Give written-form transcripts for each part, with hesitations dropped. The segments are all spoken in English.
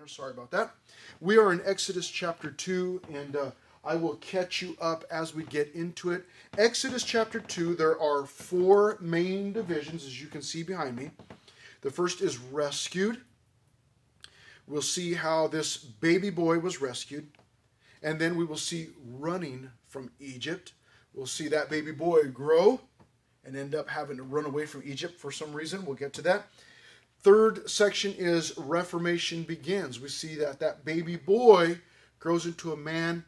Sorry about that. We are in Exodus chapter 2, and I will catch you up as we get into it. Exodus chapter 2, there are four main divisions, as you can see behind me. The first is rescued. We'll see how this baby boy was rescued. And then we will see running from Egypt. We'll see that baby boy grow and end up having to run away from Egypt for some reason. We'll get to that. Third section is Reformation begins. We see that that baby boy grows into a man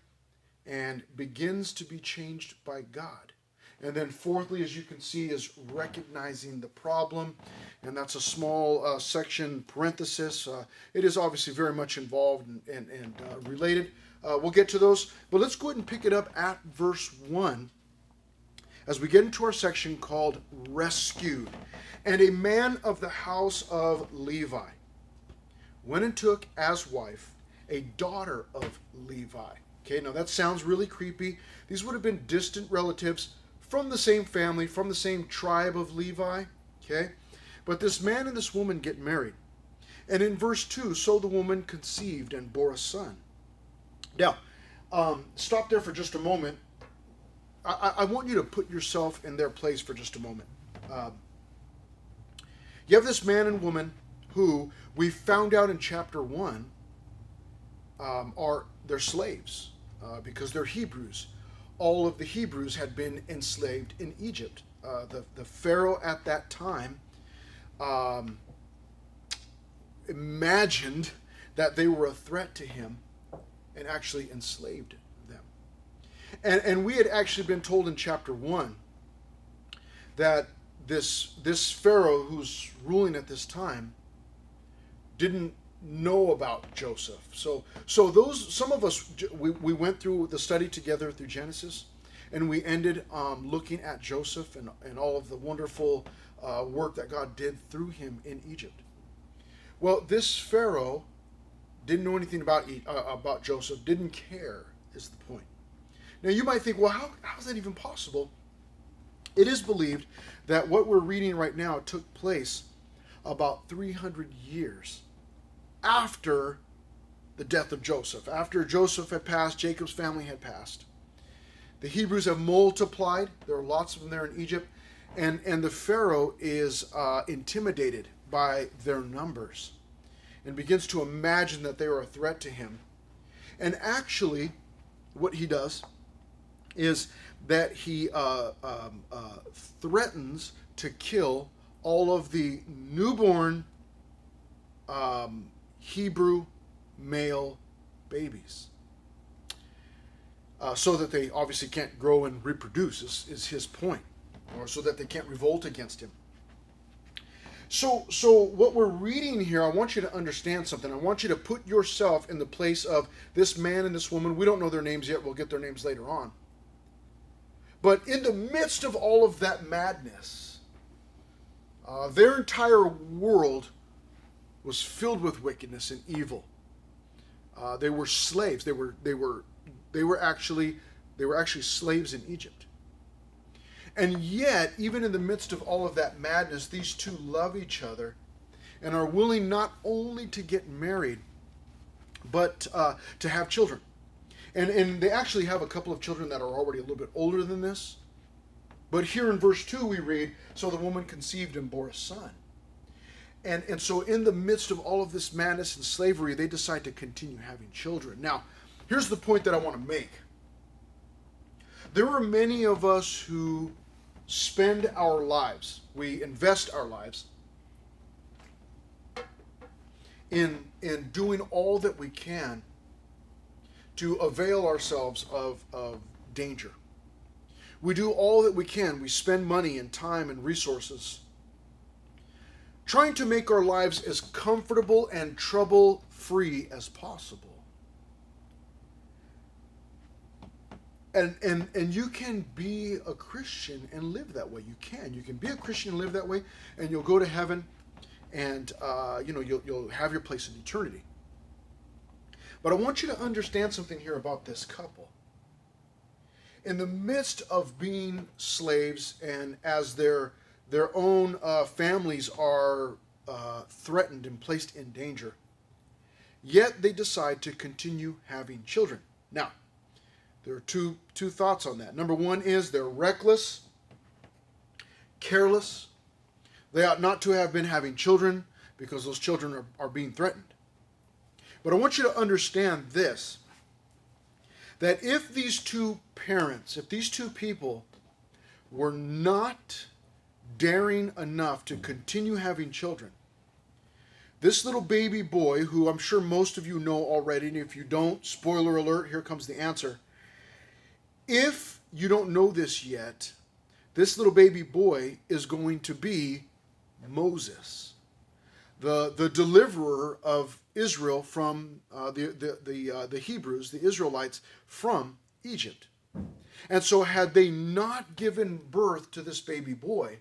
and begins to be changed by God. And then fourthly, as you can see, is recognizing the problem. And that's a small section, parenthesis. It is obviously very much involved and related. We'll get to those. But let's go ahead and pick it up at verse 1 as we get into our section called Rescued. And a man of the house of Levi went and took as wife a daughter of Levi. Okay, now that sounds really creepy. These would have been distant relatives from the same family, from the same tribe of Levi. Okay, but this man and this woman get married. And in verse 2, so the woman conceived and bore a son. Now, stop there for just a moment. I want you to put yourself in their place for just a moment. You have this man and woman who we found out in chapter 1 they're slaves because they're Hebrews. All of the Hebrews had been enslaved in Egypt. The Pharaoh at that time imagined that they were a threat to him and actually enslaved them. And we had actually been told in chapter 1 that this Pharaoh who's ruling at this time didn't know about Joseph. So some of us, we went through the study together through Genesis, and we ended looking at Joseph and all of the wonderful work that God did through him in Egypt. Well, this Pharaoh didn't know anything about Joseph, didn't care, is the point. Now you might think, well, how is that even possible? It is believed that what we're reading right now took place about 300 years after the death of Joseph. After Joseph had passed, Jacob's family had passed. The Hebrews have multiplied. There are lots of them there in Egypt. And the Pharaoh is intimidated by their numbers and begins to imagine that they are a threat to him. And actually, what he does is that he threatens to kill all of the newborn Hebrew male babies, so that they obviously can't grow and reproduce, is his point, or so that they can't revolt against him. So what we're reading here, I want you to understand something. I want you to put yourself in the place of this man and this woman. We don't know their names yet. We'll get their names later on. But in the midst of all of that madness, their entire world was filled with wickedness and evil. They were slaves. They were actually slaves in Egypt. And yet, even in the midst of all of that madness, these two love each other and are willing not only to get married, but to have children. And they actually have a couple of children that are already a little bit older than this. But here in verse 2 we read, so the woman conceived and bore a son. And so in the midst of all of this madness and slavery, they decide to continue having children. Now, here's the point that I want to make. There are many of us who spend our lives, we invest our lives in doing all that we can to avail ourselves of danger. We do all that we can. We spend money and time and resources trying to make our lives as comfortable and trouble-free as possible. And you can be a Christian and live that way. You can be a Christian and live that way, and you'll go to heaven, and you'll have your place in eternity. But I want you to understand something here about this couple. In the midst of being slaves, and as their own families are threatened and placed in danger, yet they decide to continue having children. Now, there are two thoughts on that. Number one is they're reckless, careless. They ought not to have been having children because those children are being threatened. But I want you to understand this, that if these two parents, if these two people were not daring enough to continue having children, this little baby boy, who I'm sure most of you know already, and if you don't, spoiler alert, here comes the answer. If you don't know this yet, this little baby boy is going to be Moses, the deliverer of Israel from the Hebrews, the Israelites, from Egypt. And so had they not given birth to this baby boy,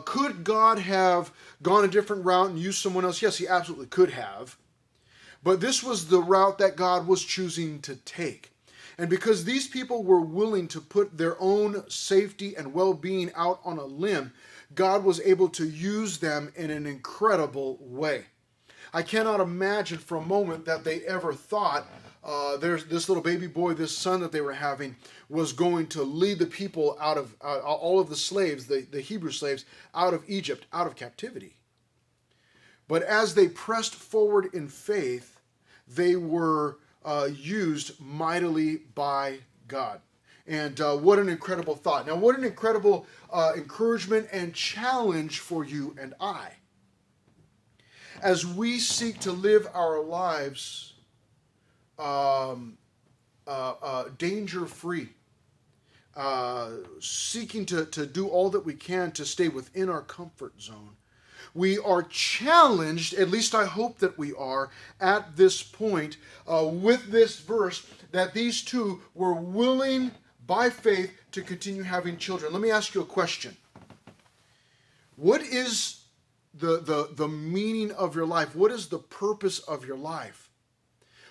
could God have gone a different route and used someone else? Yes, he absolutely could have. But this was the route that God was choosing to take. And because these people were willing to put their own safety and well-being out on a limb, God was able to use them in an incredible way. I cannot imagine for a moment that they ever thought there's this little baby boy, this son that they were having, was going to lead the people out of all of the slaves, the Hebrew slaves, out of Egypt, out of captivity. But as they pressed forward in faith, they were used mightily by God. And what an incredible thought. Now, what an incredible encouragement and challenge for you and I. As we seek to live our lives danger-free, seeking to do all that we can to stay within our comfort zone, we are challenged, at least I hope that we are, at this point with this verse, that these two were willing by faith to continue having children. Let me ask you a question. What is the meaning of your life? What is the purpose of your life?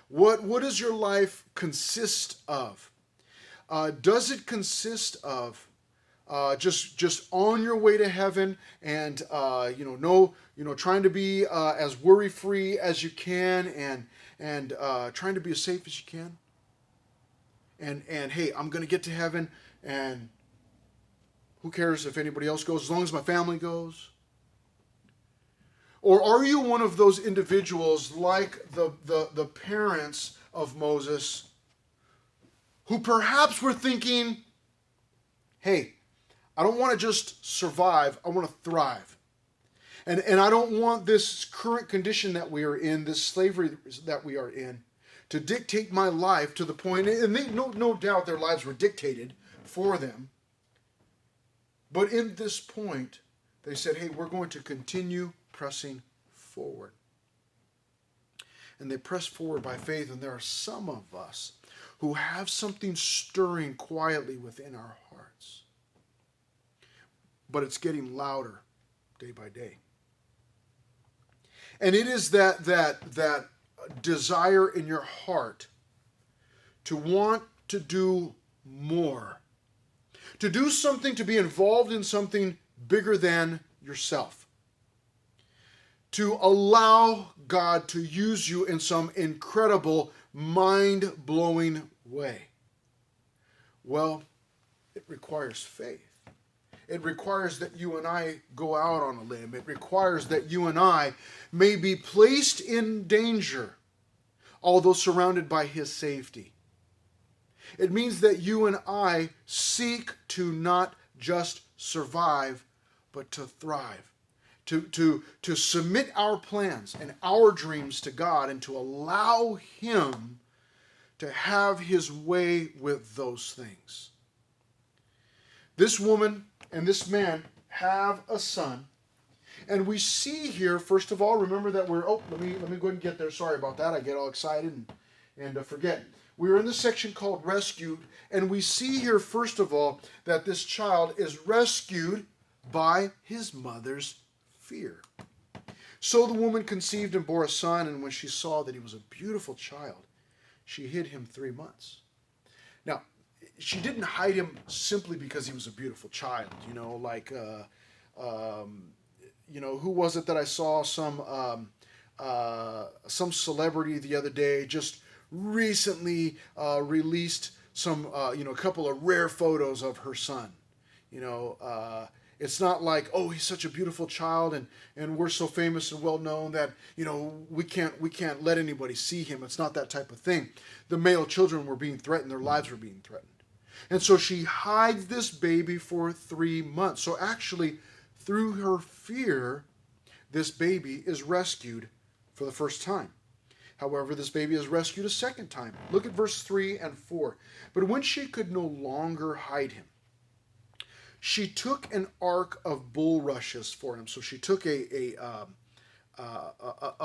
What does your life consist of? Does it consist of just on your way to heaven and trying to be as worry-free as you can and trying to be as safe as you can? And hey, I'm going to get to heaven, and who cares if anybody else goes, as long as my family goes? Or are you one of those individuals like the parents of Moses who perhaps were thinking, hey, I don't want to just survive, I want to thrive. And I don't want this current condition that we are in, this slavery that we are in, to dictate my life to the point, and they, no doubt their lives were dictated for them. But in this point, they said, hey, we're going to continue pressing forward. And they press forward by faith, and there are some of us who have something stirring quietly within our hearts. But it's getting louder day by day. And it is that desire in your heart to want to do more, to do something, to be involved in something bigger than yourself, to allow God to use you in some incredible, mind-blowing way. Well, it requires faith. It requires that you and I go out on a limb. It requires that you and I may be placed in danger, although surrounded by His safety. It means that you and I seek to not just survive, but to thrive. To submit our plans and our dreams to God and to allow Him to have His way with those things. This woman and this man have a son. And we see here, first of all, remember that let me go ahead and get there. Sorry about that. I get all excited and forget. We're in the section called rescued. And we see here, first of all, that this child is rescued by his mother's fear. So the woman conceived and bore a son, and when she saw that he was a beautiful child, she hid him 3 months. Now, she didn't hide him simply because he was a beautiful child. Who was it that I saw some some celebrity the other day just recently released some, a couple of rare photos of her son. You know, it's not like, oh, he's such a beautiful child, and we're so famous and well known that we can't let anybody see him. It's not that type of thing. The male children were being threatened; their lives were being threatened, and so she hides this baby for 3 months. So actually, through her fear, this baby is rescued for the first time. However, this baby is rescued a second time. Look at verse 3 and 4. But when she could no longer hide him, she took an ark of bulrushes for him. So she took a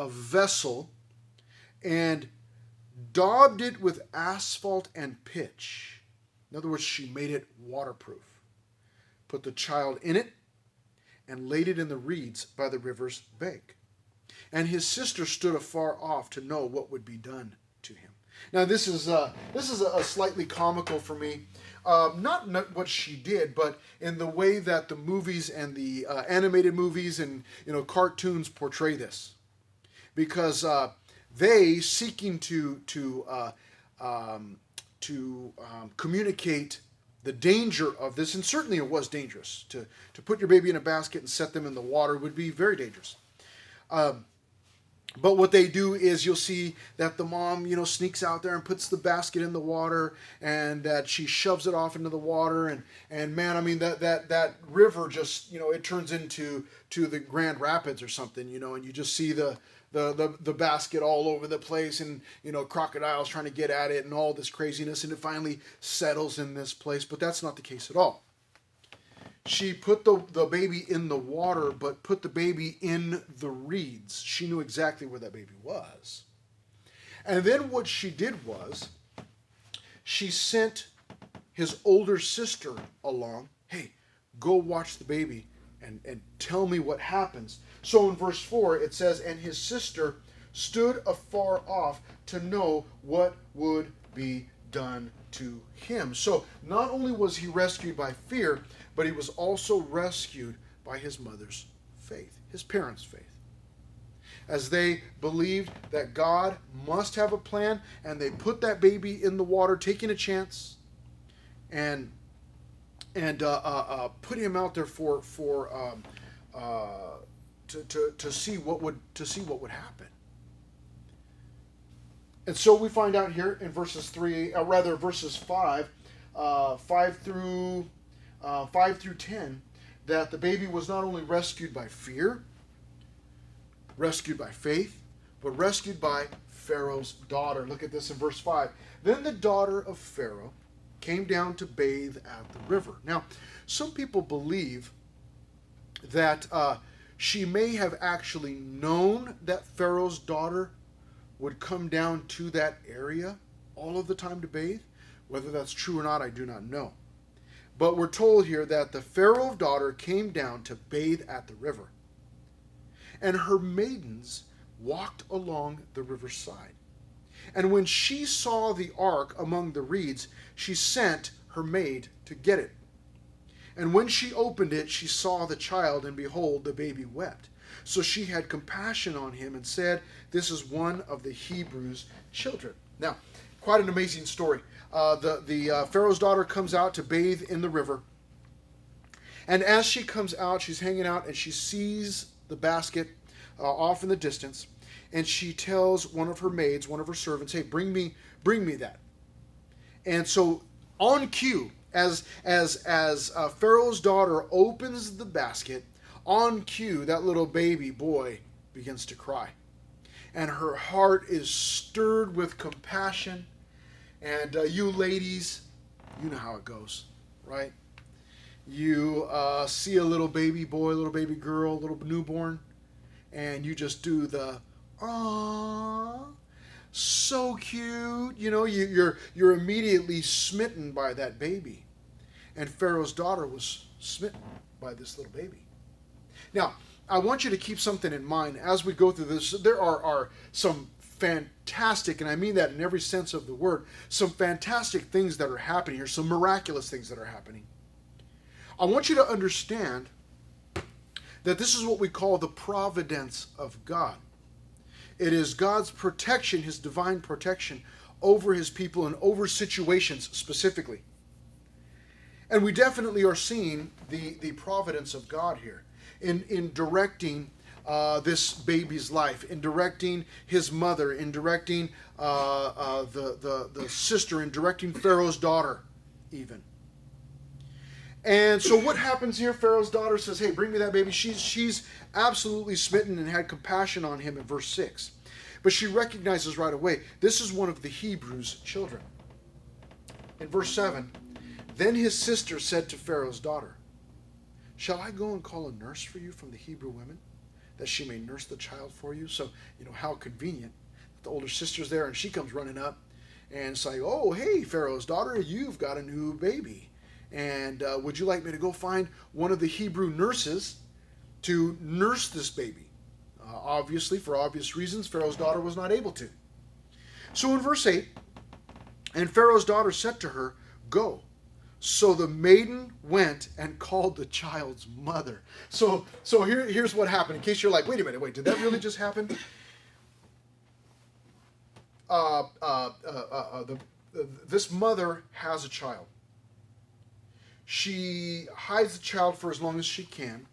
vessel and daubed it with asphalt and pitch. In other words, she made it waterproof. Put the child in it and laid it in the reeds by the river's bank. And his sister stood afar off to know what would be done to him. Now this is a slightly comical for me, not what she did, but in the way that the movies and the animated movies and cartoons portray this, because they seeking to communicate the danger of this, and certainly it was dangerous to put your baby in a basket and set them in the water would be very dangerous. But what they do is you'll see that the mom, sneaks out there and puts the basket in the water, and that she shoves it off into the water, and man, I mean that river just it turns into the Grand Rapids or something, and you just see the basket all over the place, and crocodiles trying to get at it and all this craziness, and it finally settles in this place. But that's not the case at all. She put the baby in the water, but put the baby in the reeds. She knew exactly where that baby was. And then what she did was, she sent his older sister along. Hey, go watch the baby and tell me what happens. So in verse 4 it says, and his sister stood afar off to know what would be done to him. So not only was he rescued by fear, but he was also rescued by his mother's faith, his parents' faith. As they believed that God must have a plan, and they put that baby in the water, taking a chance, and putting him out there to see what would happen. And so we find out here in verses 5 through 10, that the baby was not only rescued by fear, rescued by faith, but rescued by Pharaoh's daughter. Look at this in verse 5. Then the daughter of Pharaoh came down to bathe at the river. Now, some people believe that she may have actually known that Pharaoh's daughter would come down to that area all of the time to bathe. Whether that's true or not, I do not know. But we're told here that the Pharaoh's daughter came down to bathe at the river, and her maidens walked along the riverside. And when she saw the ark among the reeds, she sent her maid to get it. And when she opened it, she saw the child, and behold, the baby wept. So she had compassion on him and said, this is one of the Hebrews' children. Now, quite an amazing story. The Pharaoh's daughter comes out to bathe in the river. And as she comes out, she's hanging out, and she sees the basket off in the distance. And she tells one of her maids, one of her servants, hey, bring me that. And so on cue, as Pharaoh's daughter opens the basket, on cue, that little baby boy begins to cry. And her heart is stirred with compassion. And you ladies, you know how it goes, right? You see a little baby boy, little baby girl, little newborn, and you just do the, aww, so cute. You're immediately smitten by that baby. And Pharaoh's daughter was smitten by this little baby. Now, I want you to keep something in mind as we go through this. There are some fantastic, and I mean that in every sense of the word, some fantastic things that are happening here, some miraculous things that are happening. I want you to understand that this is what we call the providence of God. It is God's protection, his divine protection over his people and over situations specifically. And we definitely are seeing the providence of God here in directing this baby's life, in directing his mother, in directing the sister, in directing Pharaoh's daughter even. And so what happens here? Pharaoh's daughter says, hey, bring me that baby. She's absolutely smitten and had compassion on him in verse 6. But she recognizes right away, this is one of the Hebrews' children. In verse 7, then his sister said to Pharaoh's daughter, shall I go and call a nurse for you from the Hebrew women, that she may nurse the child for you? So, how convenient. The older sister's there, and she comes running up and say, oh, hey, Pharaoh's daughter, you've got a new baby. And would you like me to go find one of the Hebrew nurses to nurse this baby? Obviously, for obvious reasons, Pharaoh's daughter was not able to. So in verse 8, and Pharaoh's daughter said to her, go. So the maiden went and called the child's mother. So here's what happened. In case you're like, wait a minute, did that really just happen? This mother has a child. She hides the child for as long as she can.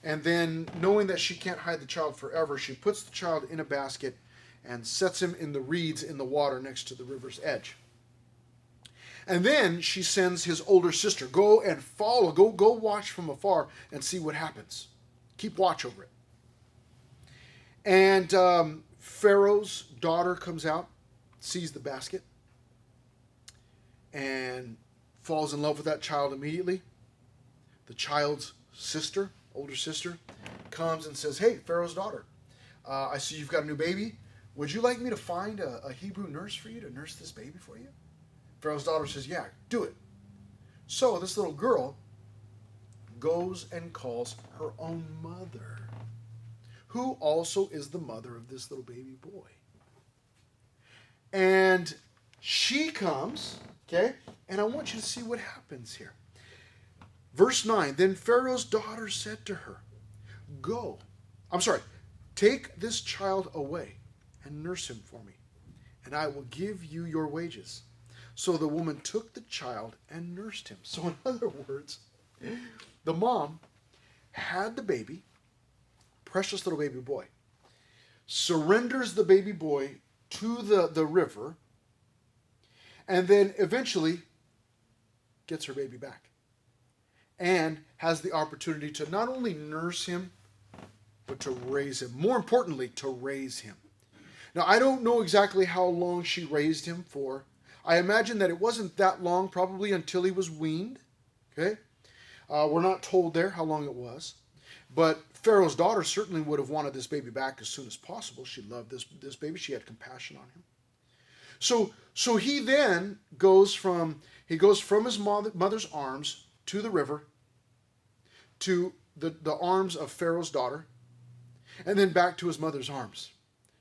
And then, knowing that she can't hide the child forever, she puts the child in a basket and sets him in the reeds in the water next to the river's edge. And then she sends his older sister, go and follow, go watch from afar and see what happens. Keep watch over it. And Pharaoh's daughter comes out, sees the basket, and falls in love with that child immediately. The child's sister, older sister, comes and says, hey, Pharaoh's daughter, I see you've got a new baby. Would you like me to find a Hebrew nurse for you to nurse this baby for you? Pharaoh's daughter says, yeah, do it. So this little girl goes and calls her own mother, who also is the mother of this little baby boy. And she comes, okay, and I want you to see what happens here. Verse 9, then Pharaoh's daughter said to her, take this child away and nurse him for me, and I will give you your wages. So the woman took the child and nursed him. So in other words, the mom had the baby, precious little baby boy, surrenders the baby boy to the river, and then eventually gets her baby back. And has the opportunity to not only nurse him, but to raise him. More importantly, to raise him. Now, I don't know exactly how long she raised him for. I imagine that it wasn't that long, probably until he was weaned. Okay? We're not told there how long it was. But Pharaoh's daughter certainly would have wanted this baby back as soon as possible. She loved this baby. She had compassion on him. So he then goes from his mother's arms to the river, to the arms of Pharaoh's daughter, and then back to his mother's arms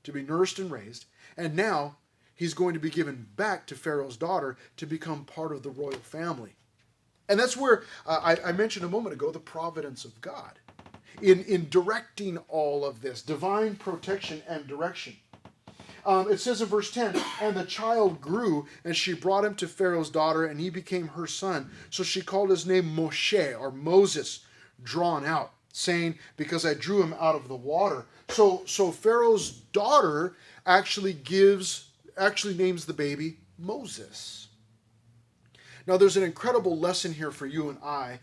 to be nursed and raised. And now he's going to be given back to Pharaoh's daughter to become part of the royal family. And that's where I mentioned a moment ago the providence of God in directing all of this, divine protection and direction. It says in verse 10, and the child grew, and she brought him to Pharaoh's daughter, and he became her son. So she called his name Moshe, or Moses, drawn out, saying, because I drew him out of the water. So Pharaoh's daughter actually names the baby Moses. Now there's an incredible lesson here for you and I.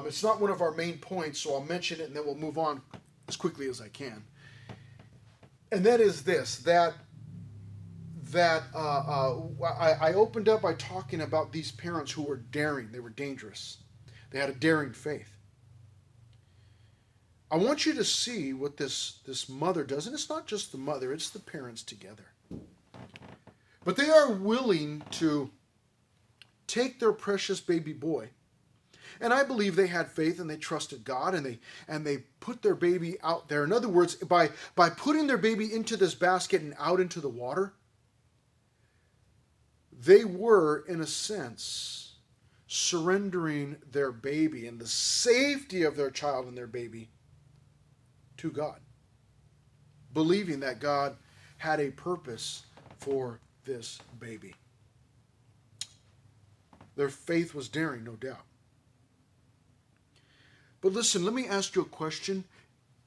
It's not one of our main points, so I'll mention it and then we'll move on as quickly as I can. And that is this, that I opened up by talking about these parents who were daring. They were dangerous. They had a daring faith. I want you to see what this mother does. And it's not just the mother, it's the parents together. But they are willing to take their precious baby boy. And I believe they had faith and they trusted God and they put their baby out there. In other words, by putting their baby into this basket and out into the water, they were, in a sense, surrendering their baby and the safety of their child and their baby to God, believing that God had a purpose for this baby. Their faith was daring, no doubt. But listen, let me ask you a question.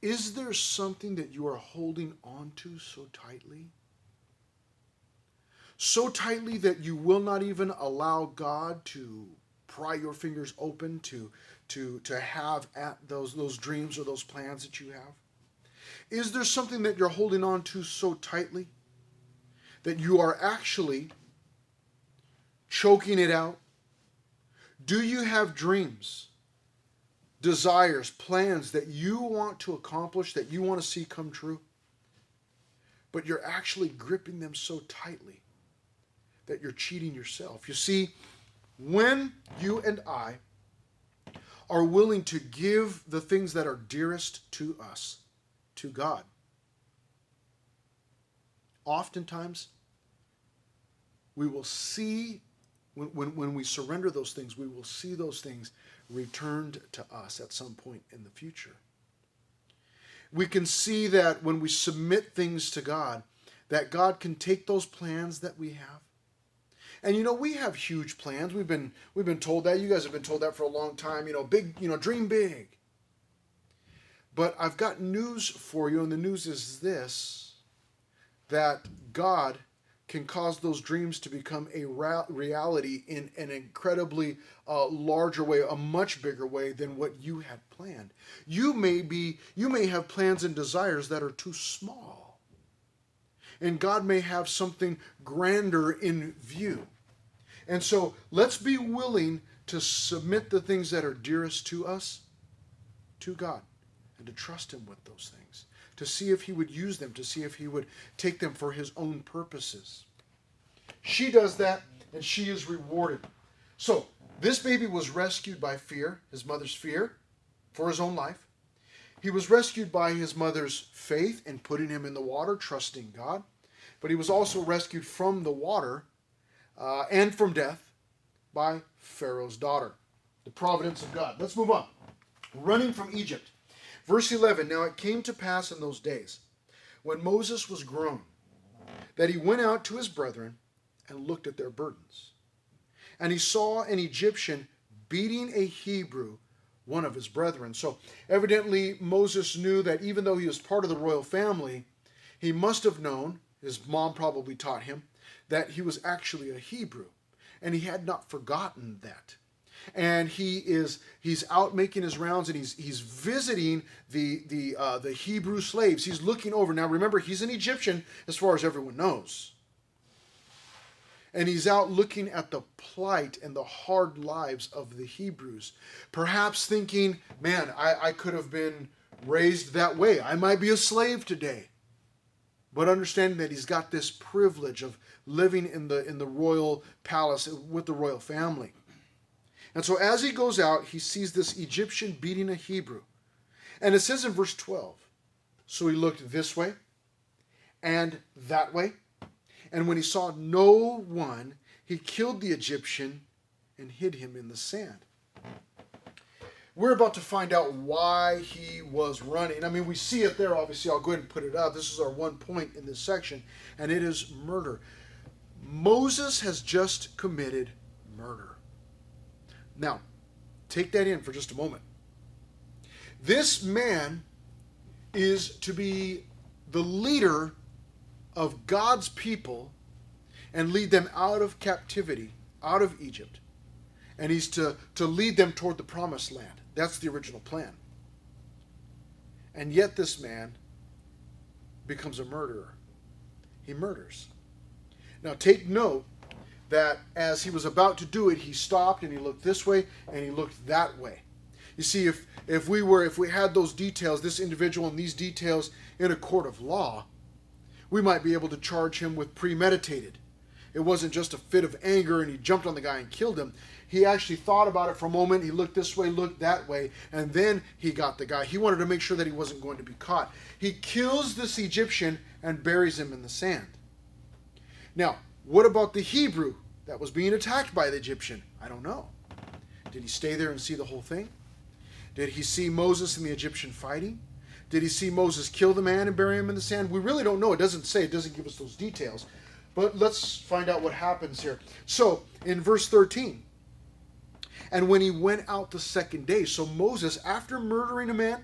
Is there something that you are holding on to so tightly? So tightly that you will not even allow God to pry your fingers open to have at those dreams or those plans that you have? Is there something that you're holding on to so tightly that you are actually choking it out? Do you have dreams, desires, plans that you want to accomplish, that you want to see come true, but you're actually gripping them so tightly that you're cheating yourself? You see, when you and I are willing to give the things that are dearest to us to God, oftentimes we will see, when we surrender those things, we will see those things returned to us at some point in the future. We can see that when we submit things to God, that God can take those plans that we have. And we have huge plans. We've been told that. You guys have been told that for a long time. Big, dream big. But I've got news for you, and the news is this: that God can cause those dreams to become a reality in an incredibly larger way, a much bigger way than what you had planned. You may have plans and desires that are too small, and God may have something grander in view. And so let's be willing to submit the things that are dearest to us to God, and to trust Him with those things, to see if He would use them, to see if He would take them for His own purposes. She does that, and she is rewarded. So this baby was rescued by fear, his mother's fear for his own life. He was rescued by his mother's faith in putting him in the water, trusting God. But he was also rescued from the water and from death by Pharaoh's daughter. The providence of God. Let's move on. Running from Egypt. Verse 11, now it came to pass in those days, when Moses was grown, that he went out to his brethren and looked at their burdens. And he saw an Egyptian beating a Hebrew, one of his brethren. So evidently Moses knew that even though he was part of the royal family, he must have known, his mom probably taught him, that he was actually a Hebrew. And he had not forgotten that. And he's out making his rounds, and he's visiting the Hebrew slaves. He's looking over. Now remember, he's an Egyptian as far as everyone knows. And he's out looking at the plight and the hard lives of the Hebrews. Perhaps thinking, man, I could have been raised that way. I might be a slave today. But understanding that he's got this privilege of living in the royal palace with the royal family. And so as he goes out, he sees this Egyptian beating a Hebrew. And it says in verse 12, so he looked this way and that way. And when he saw no one, he killed the Egyptian and hid him in the sand. We're about to find out why he was running. I mean, we see it there, obviously. I'll go ahead and put it up. This is our one point in this section, and it is murder. Moses has just committed murder. Now, take that in for just a moment. This man is to be the leader of God's people and lead them out of captivity, out of Egypt. And he's to lead them toward the promised land. That's the original plan. And yet this man becomes a murderer. He murders. Now take note that as he was about to do it, he stopped and he looked this way and he looked that way. You see, if we had those details, this individual and these details in a court of law, we might be able to charge him with premeditated. It wasn't just a fit of anger and he jumped on the guy and killed him. He actually thought about it for a moment. He looked this way, looked that way, and then he got the guy. He wanted to make sure that he wasn't going to be caught. He kills this Egyptian and buries him in the sand. Now, what about the Hebrew that was being attacked by the Egyptian? I don't know. Did he stay there and see the whole thing? Did he see Moses and the Egyptian fighting? Did he see Moses kill the man and bury him in the sand? We really don't know. It doesn't say. It doesn't give us those details. But let's find out what happens here. So, in verse 13, and when he went out the second day, so Moses, after murdering a man,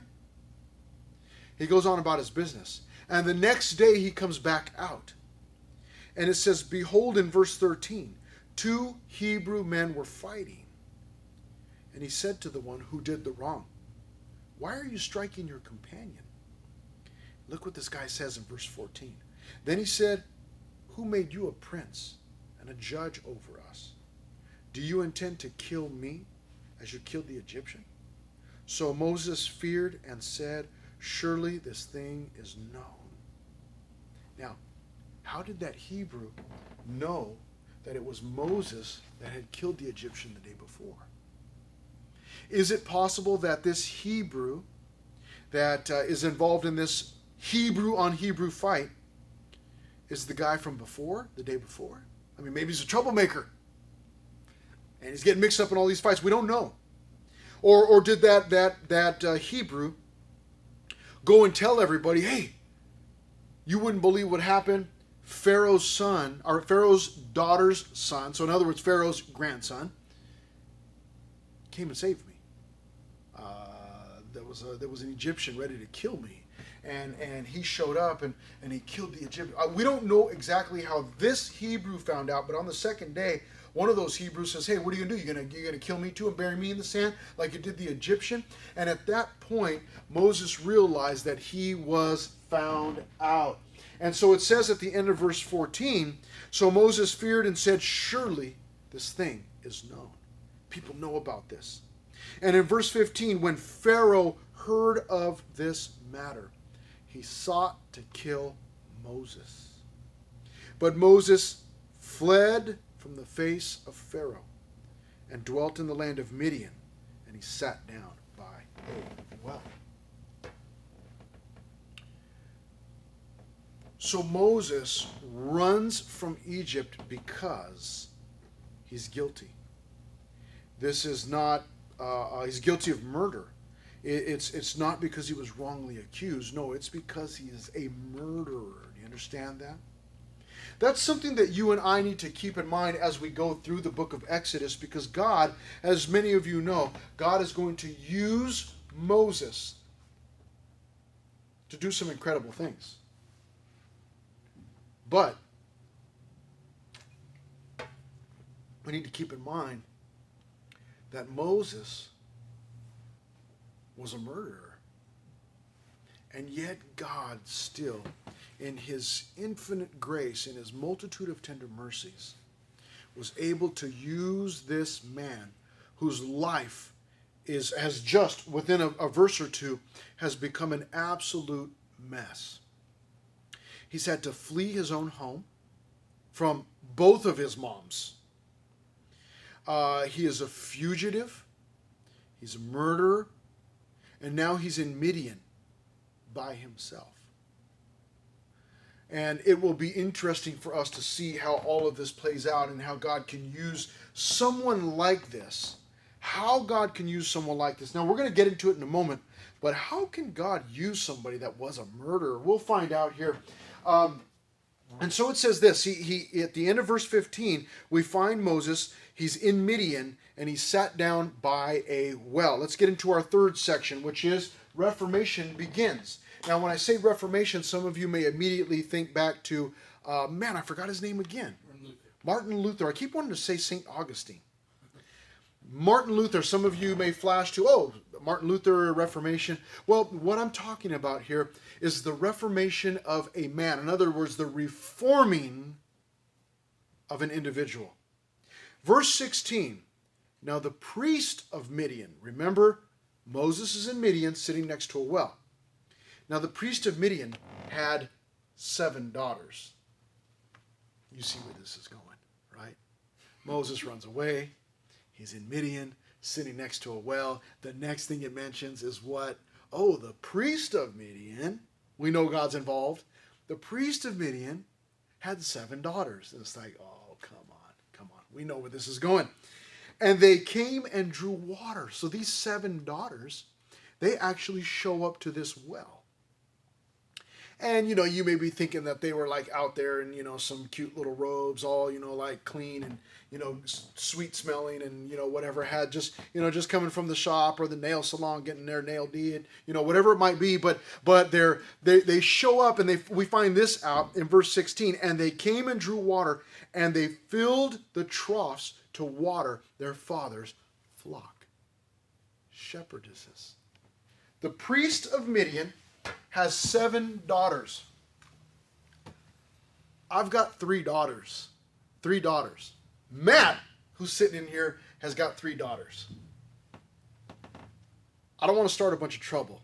he goes on about his business. And the next day he comes back out. And it says, behold, in verse 13, 2 Hebrew men were fighting. And he said to the one who did the wrong, why are you striking your companion? Look what this guy says in verse 14. Then he said, who made you a prince and a judge over us? Do you intend to kill me as you killed the Egyptian? So Moses feared and said, surely this thing is known. Now, how did that Hebrew know that it was Moses that had killed the Egyptian the day before? Is it possible that this Hebrew that is involved in this Hebrew on Hebrew fight is the guy from before, the day before? I mean, maybe he's a troublemaker and he's getting mixed up in all these fights. We don't know. Or did that Hebrew go and tell everybody, hey, you wouldn't believe what happened. Pharaoh's son, or Pharaoh's daughter's son, so in other words, Pharaoh's grandson, came and saved me. There was an Egyptian ready to kill me. And he showed up and he killed the Egyptian. We don't know exactly how this Hebrew found out, but on the second day, one of those Hebrews says, hey, what are you going to do? You're gonna kill me too and bury me in the sand like you did the Egyptian? And at that point, Moses realized that he was found out. And so it says at the end of verse 14, so Moses feared and said, surely this thing is known. People know about this. And in verse 15, when Pharaoh heard of this matter, he sought to kill Moses. But Moses fled from the face of Pharaoh and dwelt in the land of Midian, and he sat down by a well. So Moses runs from Egypt because he's guilty. This is not, he's guilty of murder. It's not because he was wrongly accused. No, it's because he is a murderer. Do you understand that? That's something that you and I need to keep in mind as we go through the book of Exodus, because God, as many of you know, God is going to use Moses to do some incredible things. But we need to keep in mind that Moses was a murderer. And yet God still, in his infinite grace, in his multitude of tender mercies, was able to use this man whose life has just, within a verse or two, has become an absolute mess. He's had to flee his own home from both of his moms. He is a fugitive. He's a murderer. And now he's in Midian by himself. And it will be interesting for us to see how all of this plays out and how God can use someone like this. How God can use someone like this. Now, we're going to get into it in a moment. But how can God use somebody that was a murderer? We'll find out here. And so it says this. He at the end of verse 15, we find Moses. He's in Midian, and he sat down by a well. Let's get into our third section, which is Reformation begins. Now, when I say Reformation, some of you may immediately think back to, I forgot his name again. Martin Luther. I keep wanting to say St. Augustine. Martin Luther, some of you may flash to, Martin Luther, Reformation. Well, what I'm talking about here is the reformation of a man. In other words, the reforming of an individual. Verse 16, now the priest of Midian, remember, Moses is in Midian sitting next to a well. Now the priest of Midian had 7 daughters. You see where this is going, right? Moses runs away. He's in Midian, sitting next to a well. The next thing it mentions is what? Oh, the priest of Midian. We know God's involved. The priest of Midian had 7 daughters. And it's like, oh, come on. We know where this is going. And they came and drew water. So these 7 daughters, they actually show up to this well. And, you may be thinking that they were like out there in, some cute little robes, all, like clean and, sweet smelling and, whatever, had just coming from the shop or the nail salon, getting their nail did, whatever it might be. But they show up, and we find this out in verse 16. And they came and drew water, and they filled the troughs to water their father's flock. Shepherdesses. The priest of Midian has 7 daughters. I've got 3 daughters. 3 daughters. Matt, who's sitting in here, has got 3 daughters. I don't want to start a bunch of trouble.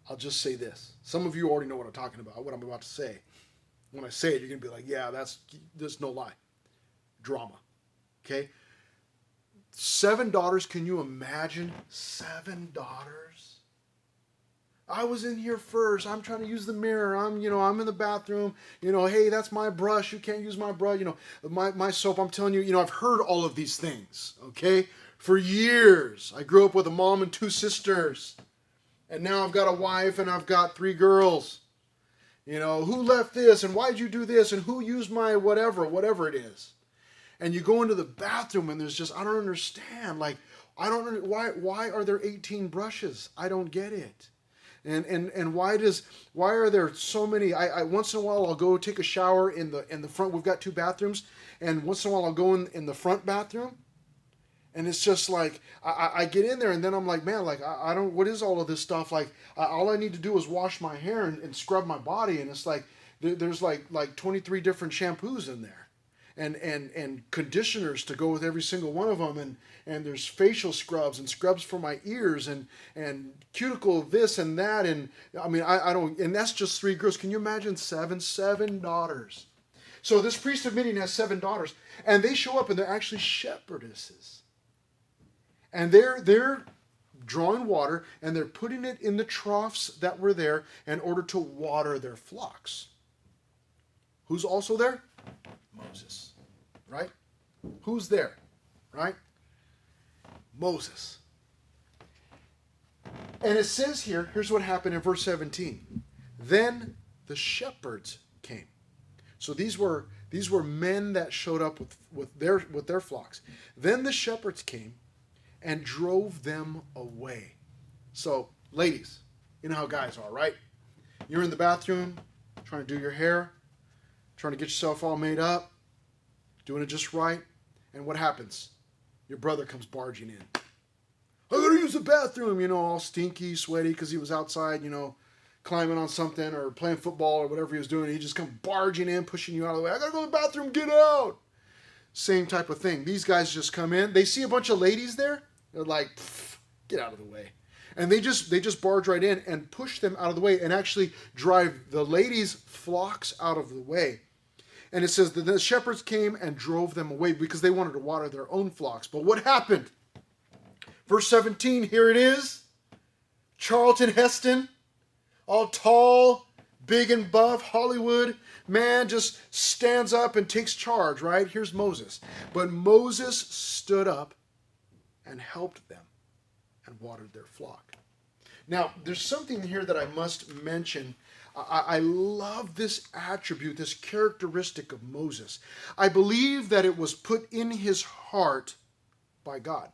I'll just say this. Some of you already know what I'm talking about, what I'm about to say. When I say it, you're going to be like, yeah, there's no lie. Drama. Okay? 7 daughters. Can you imagine 7 daughters? I was in here first. I'm trying to use the mirror. I'm in the bathroom. Hey, that's my brush. You can't use my brush. My soap. I'm telling you, I've heard all of these things, okay? For years. I grew up with a mom and 2 sisters. And now I've got a wife and I've got 3 girls. Who left this and why'd you do this and who used my whatever it is. And you go into the bathroom and there's just, I don't understand. Like, why are there 18 brushes? I don't get it. And why are there so many? I once in a while I'll go take a shower in the front. We've got 2 bathrooms, and once in a while I'll go in the front bathroom, and it's just like I get in there, and then I'm like, man, like I don't. What is all of this stuff? Like all I need to do is wash my hair and scrub my body, and it's like there's like 23 different shampoos in there. And conditioners to go with every single one of them, and there's facial scrubs and scrubs for my ears and cuticle this and that, and I mean I don't, and that's just 3 girls. Can you imagine 7 daughters? So this priest of Midian has 7 daughters, and they show up and they're actually shepherdesses, and they're drawing water and they're putting it in the troughs that were there in order to water their flocks. Who's also there? Moses, right? Who's there, right? Moses. And it says here's what happened in verse 17. Then the shepherds came. So these were men that showed up with their flocks. Then the shepherds came and drove them away. So, ladies, you know how guys are, right? You're in the bathroom trying to do your hair, trying to get yourself all made up, doing it just right, and what happens? Your brother comes barging in. I gotta use the bathroom, all stinky, sweaty, because he was outside, climbing on something or playing football or whatever he was doing. He just comes barging in, pushing you out of the way. I gotta go to the bathroom, get out. Same type of thing. These guys just come in. They see a bunch of ladies there. They're like, get out of the way. And they just barge right in and push them out of the way and actually drive the ladies' flocks out of the way. And it says that the shepherds came and drove them away because they wanted to water their own flocks. But what happened? Verse 17, here it is. Charlton Heston, all tall, big and buff, Hollywood, man just stands up and takes charge, right? Here's Moses. But Moses stood up and helped them and watered their flock. Now, there's something here that I must mention. I love this attribute, this characteristic of Moses. I believe that it was put in his heart by God.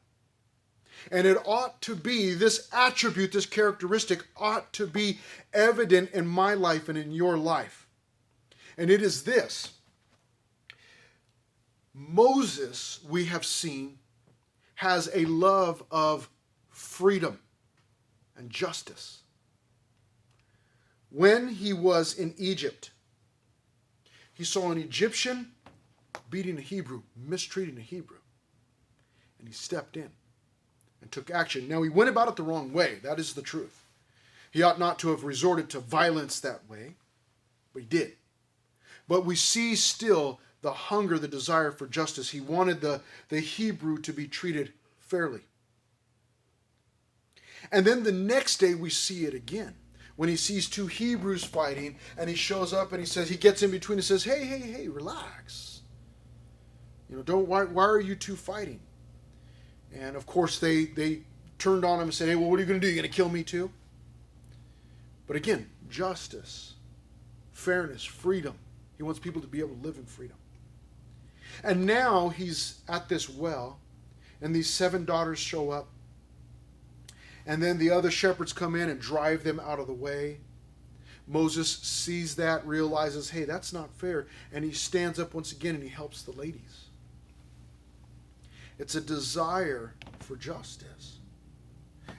And it ought to be, this attribute, this characteristic ought to be evident in my life and in your life. And it is this. Moses, we have seen, has a love of freedom and justice. When he was in Egypt, he saw an Egyptian beating a Hebrew, mistreating a Hebrew. And he stepped in and took action. Now, he went about it the wrong way. That is the truth. He ought not to have resorted to violence that way, but he did. But we see still the hunger, the desire for justice. He wanted the Hebrew to be treated fairly. And then the next day we see it again. When he sees 2 Hebrews fighting, and he shows up and he says, he gets in between and says, hey, relax. Why are you 2 fighting? And of course they turned on him and said, hey, well, what are you going to do? You're going to kill me too? But again, justice. fairness, freedom. He wants people to be able to live in freedom. And now he's at this well, and these 7 daughters show up. And then the other shepherds come in and drive them out of the way. Moses sees that, realizes, hey, that's not fair. And he stands up once again and he helps the ladies. It's a desire for justice.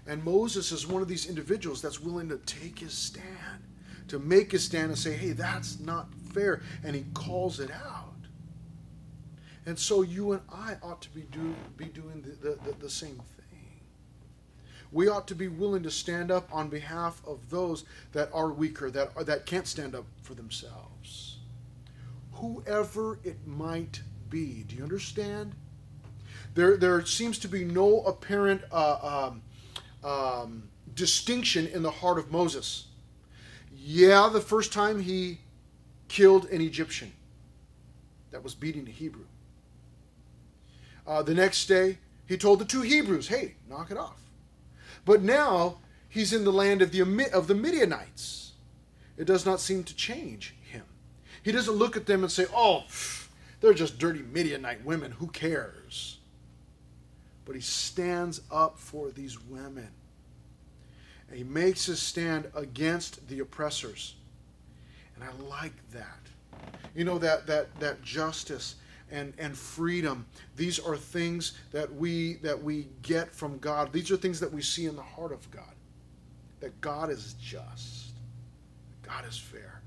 And Moses is one of these individuals that's willing to take his stand, to make his stand and say, hey, that's not fair. And he calls it out. And so you and I ought to be doing the same thing. We ought to be willing to stand up on behalf of those that are weaker, that can't stand up for themselves. Whoever it might be. Do you understand? There seems to be no apparent distinction in the heart of Moses. Yeah, the first time he killed an Egyptian that was beating a Hebrew. The next day, he told the 2 Hebrews, hey, knock it off. But now, he's in the land of the Midianites. It does not seem to change him. He doesn't look at them and say, oh, they're just dirty Midianite women, who cares? But he stands up for these women. And he makes his stand against the oppressors. And I like that. You know, that justice and freedom, these are things that we get from God. These are things that we see in the heart of God. That God is just. God is fair.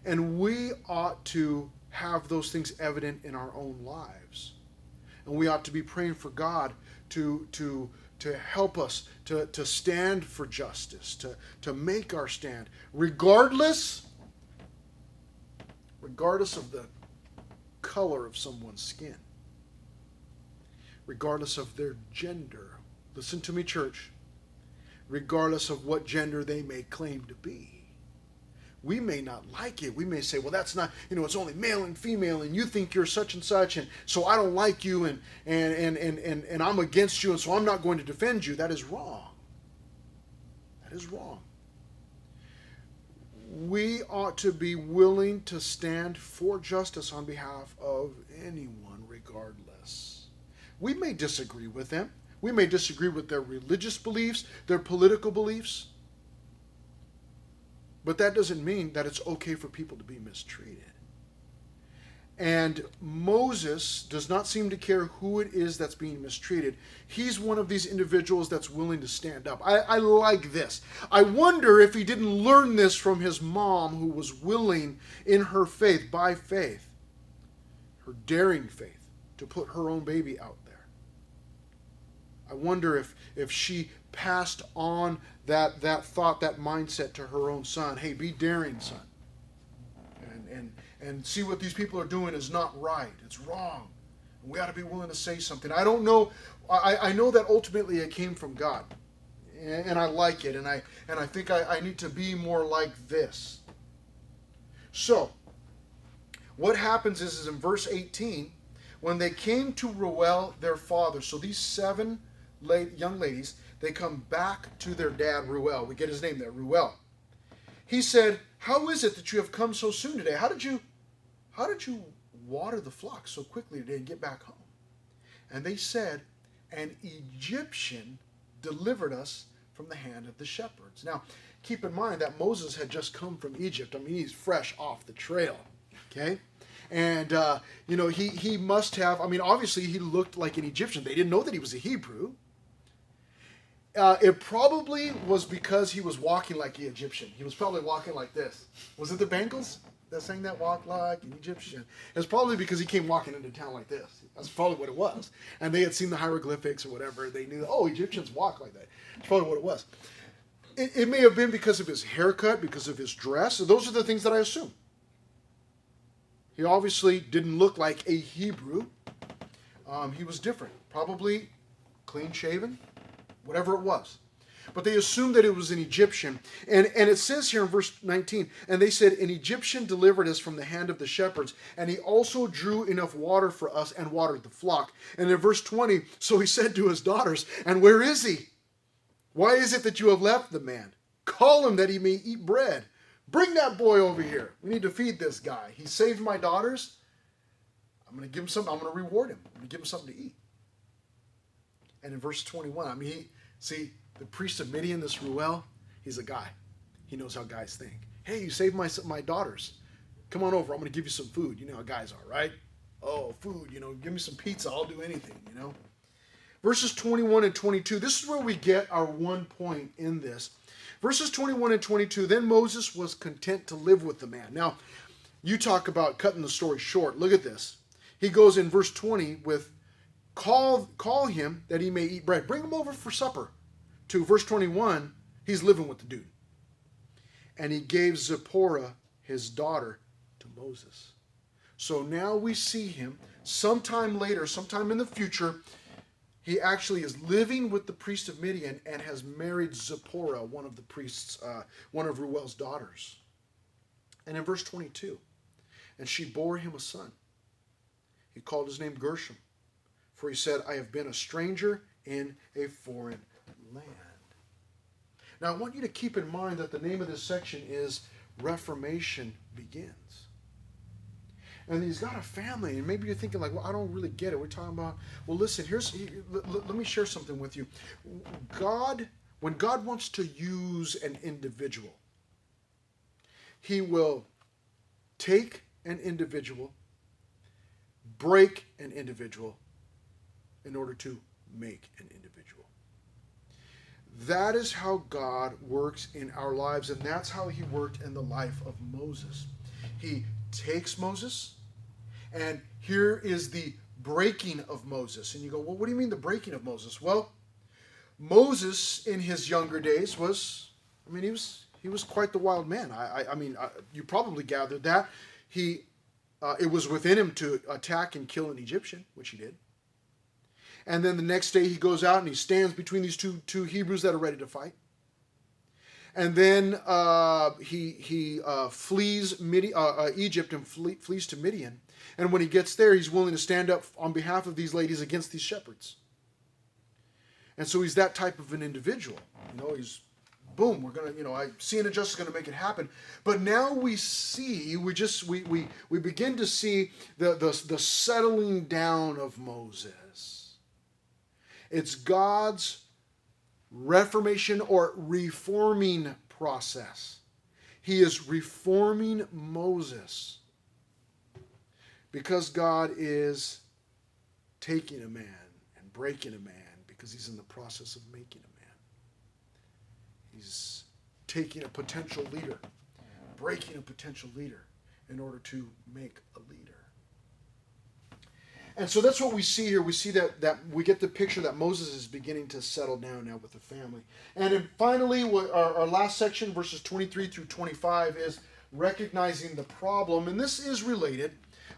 And we ought to have those things evident in our own lives. And we ought to be praying for God to help us to stand for justice, to make our stand, regardless of the color of someone's skin, regardless of their gender. Listen to me, church. Regardless of what gender they may claim to be. We may not like it. We may say, well, that's not, it's only male and female, and you think you're such and such, and so I don't like you, and I'm against you, and so I'm not going to defend you. That is wrong. That is wrong. We ought to be willing to stand for justice on behalf of anyone, regardless. We may disagree with them. We may disagree with their religious beliefs, their political beliefs. But that doesn't mean that it's okay for people to be mistreated. And Moses does not seem to care who it is that's being mistreated. He's one of these individuals that's willing to stand up. I like this. I wonder if he didn't learn this from his mom, who was willing in her faith, by faith, her daring faith, to put her own baby out there. I wonder if she passed on that thought, that mindset to her own son. Hey, be daring, son. And see what these people are doing is not right. It's wrong. We ought to be willing to say something. I don't know. I know that ultimately it came from God. And I like it. And I think I need to be more like this. So, what happens is in verse 18, when they came to Reuel, their father, so these 7 young ladies, they come back to their dad, Reuel. We get his name there, Reuel. He said, how is it that you have come so soon today? How did you water the flock so quickly today and get back home? And they said, an Egyptian delivered us from the hand of the shepherds. Now, keep in mind that Moses had just come from Egypt. I mean, he's fresh off the trail, okay? And, he must have, obviously he looked like an Egyptian. They didn't know that he was a Hebrew. It probably was because he was walking like an Egyptian. He was probably walking like this. Was it the Bengals that sang that, walk like an Egyptian? It's probably because he came walking into town like this. That's probably what it was. And they had seen the hieroglyphics or whatever. They knew, Egyptians walk like that. It's probably what it was. It may have been because of his haircut, because of his dress. So those are the things that I assume. He obviously didn't look like a Hebrew. He was different. Probably clean-shaven. Whatever it was. But they assumed that it was an Egyptian. And it says here in verse 19, and they said, an Egyptian delivered us from the hand of the shepherds, and he also drew enough water for us and watered the flock. And in verse 20, so he said to his daughters, and where is he? Why is it that you have left the man? Call him that he may eat bread. Bring that boy over here. We need to feed this guy. He saved my daughters. I'm going to give him something. I'm going to reward him. I'm going to give him something to eat. And in verse 21, I mean, the priest of Midian, this Ruel, he's a guy. He knows how guys think. Hey, you saved my daughters. Come on over. I'm going to give you some food. You know how guys are, right? Oh, food, give me some pizza. I'll do anything, Verses 21 and 22, this is where we get our one point in this. Verses 21 and 22, then Moses was content to live with the man. Now, you talk about cutting the story short. Look at this. He goes in verse 20 with, call him that he may eat bread. Bring him over for supper. To verse 21, he's living with the dude. And he gave Zipporah, his daughter, to Moses. So now we see him sometime later, sometime in the future, he actually is living with the priest of Midian and has married Zipporah, one of the priests, one of Reuel's daughters. And in verse 22, and she bore him a son. He called his name Gershom, for he said, I have been a stranger in a foreign land. Now I want you to keep in mind that the name of this section is Reformation Begins. And he's got a family, and maybe you're thinking like, well, I don't really get it. We're talking about, well, listen, let me share something with you. When God wants to use an individual, he will take an individual, break an individual in order to make an individual. That is how God works in our lives, and that's how he worked in the life of Moses. He takes Moses, and here is the breaking of Moses. And you go, well, what do you mean the breaking of Moses? Well, Moses in his younger days he was quite the wild man. You probably gathered that. It was within him to attack and kill an Egyptian, which he did. And then the next day he goes out and he stands between these two Hebrews that are ready to fight. And then he flees Egypt and flees to Midian. And when he gets there, he's willing to stand up on behalf of these ladies against these shepherds. And so he's that type of an individual. He's, boom, we're going to, seeing injustice is going to make it happen. But now we see, we begin to see the settling down of Moses. It's God's reformation or reforming process. He is reforming Moses because God is taking a man and breaking a man because he's in the process of making a man. He's taking a potential leader, breaking a potential leader in order to make a leader. And so that's what we see here. We see that we get the picture that Moses is beginning to settle down now with the family. And then finally, our last section, verses 23 through 25, is recognizing the problem. And this is related.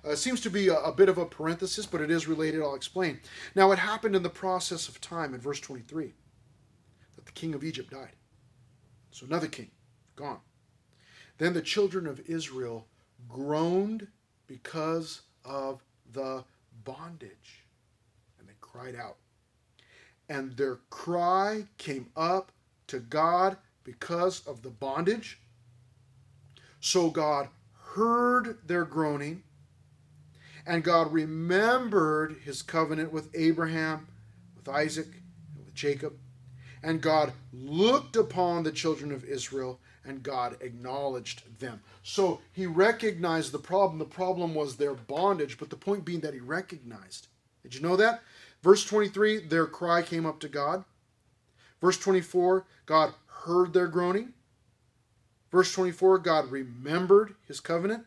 It seems to be a bit of a parenthesis, but it is related. I'll explain. Now, it happened in the process of time in verse 23 that the king of Egypt died. So another king, gone. Then the children of Israel groaned because of the bondage, and they cried out, and their cry came up to God because of the bondage. So God heard their groaning, and God remembered his covenant with Abraham, with Isaac, and with Jacob. And God looked upon the children of Israel, and God acknowledged them. So he recognized the problem. The problem was their bondage, but the point being that he recognized. Did you know that? Verse 23, their cry came up to God. Verse 24, God heard their groaning. Verse 24, God remembered his covenant.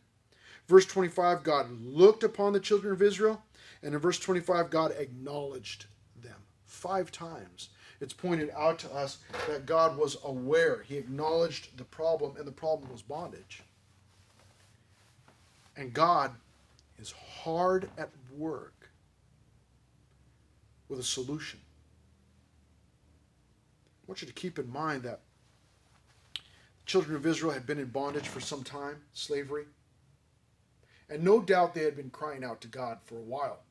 Verse 25, God looked upon the children of Israel. And in verse 25, God acknowledged them. 5 times. It's pointed out to us that God was aware. He acknowledged the problem, and the problem was bondage. And God is hard at work with a solution. I want you to keep in mind that the children of Israel had been in bondage for some time, slavery. And no doubt they had been crying out to God for a while.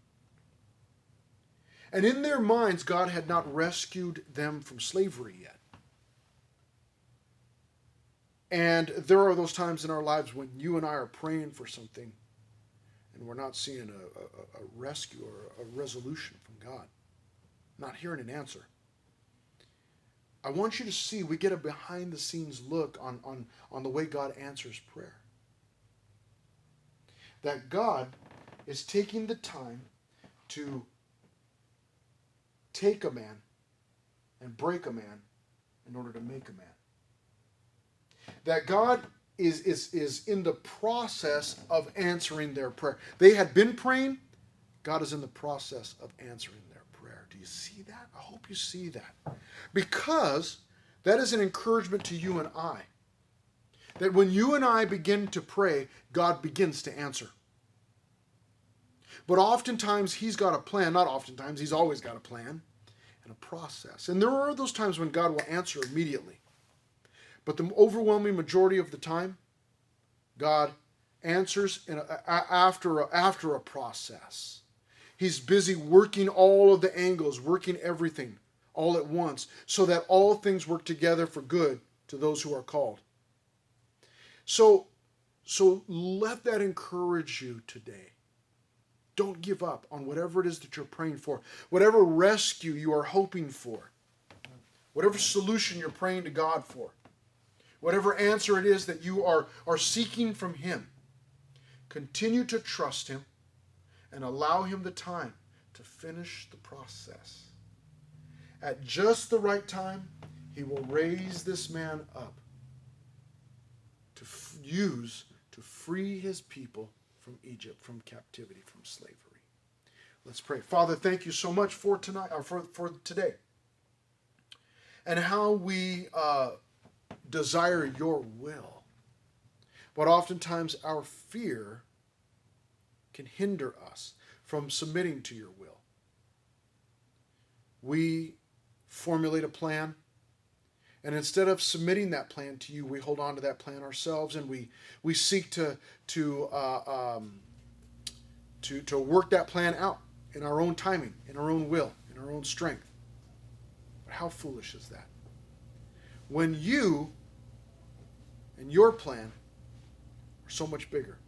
And in their minds, God had not rescued them from slavery yet. And there are those times in our lives when you and I are praying for something and we're not seeing a rescue or a resolution from God, not hearing an answer. I want you to see we get a behind the scenes look on the way God answers prayer. That God is taking the time to take a man and break a man in order to make a man. That God is in the process of answering their prayer. They had been praying. God is in the process of answering their prayer. Do you see that? I hope you see that. Because that is an encouragement to you and I. That when you and I begin to pray, God begins to answer. But oftentimes He's got a plan. Not oftentimes, He's always got a plan and a process. And there are those times when God will answer immediately. But the overwhelming majority of the time, God answers after a process. He's busy working all of the angles, working everything all at once, so that all things work together for good to those who are called. So let that encourage you today. Don't give up on whatever it is that you're praying for, whatever rescue you are hoping for, whatever solution you're praying to God for. Whatever answer it is that you are seeking from Him, continue to trust Him and allow Him the time to finish the process. At just the right time, He will raise this man up to use to free His people from Egypt, from captivity, from slavery. Let's pray. Father, thank you so much for tonight, or for today, and how we desire your will. But oftentimes our fear can hinder us from submitting to your will. We formulate a plan, and instead of submitting that plan to you, we hold on to that plan ourselves, and we seek to work that plan out in our own timing, in our own will, in our own strength. But how foolish is that? When you and your plan are so much bigger.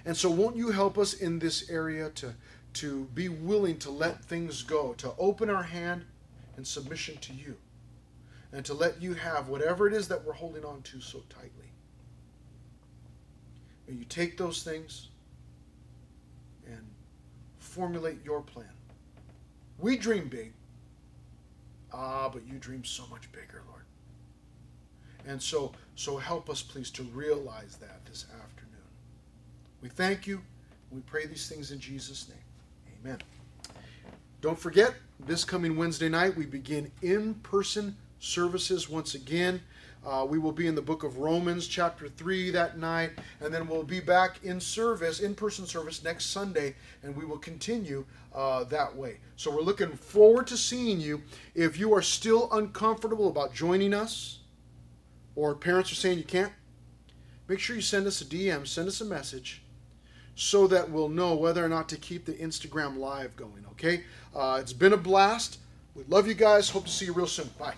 And so won't you help us in this area to be willing to let things go, to open our hand in submission to you, and to let you have whatever it is that we're holding on to so tightly. May you take those things and formulate your plan. We dream big, but you dream so much bigger, Lord. And so help us, please, to realize that this afternoon. We thank you. We pray these things in Jesus' name. Amen. Don't forget, this coming Wednesday night, we begin in-person services once again. We will be in the book of Romans, chapter 3 that night, and then we'll be back in person service next Sunday, and we will continue that way. So we're looking forward to seeing you. If you are still uncomfortable about joining us, or parents are saying you can't, make sure you send us a DM, send us a message, so that we'll know whether or not to keep the Instagram live going, okay? It's been a blast. We love you guys. Hope to see you real soon. Bye.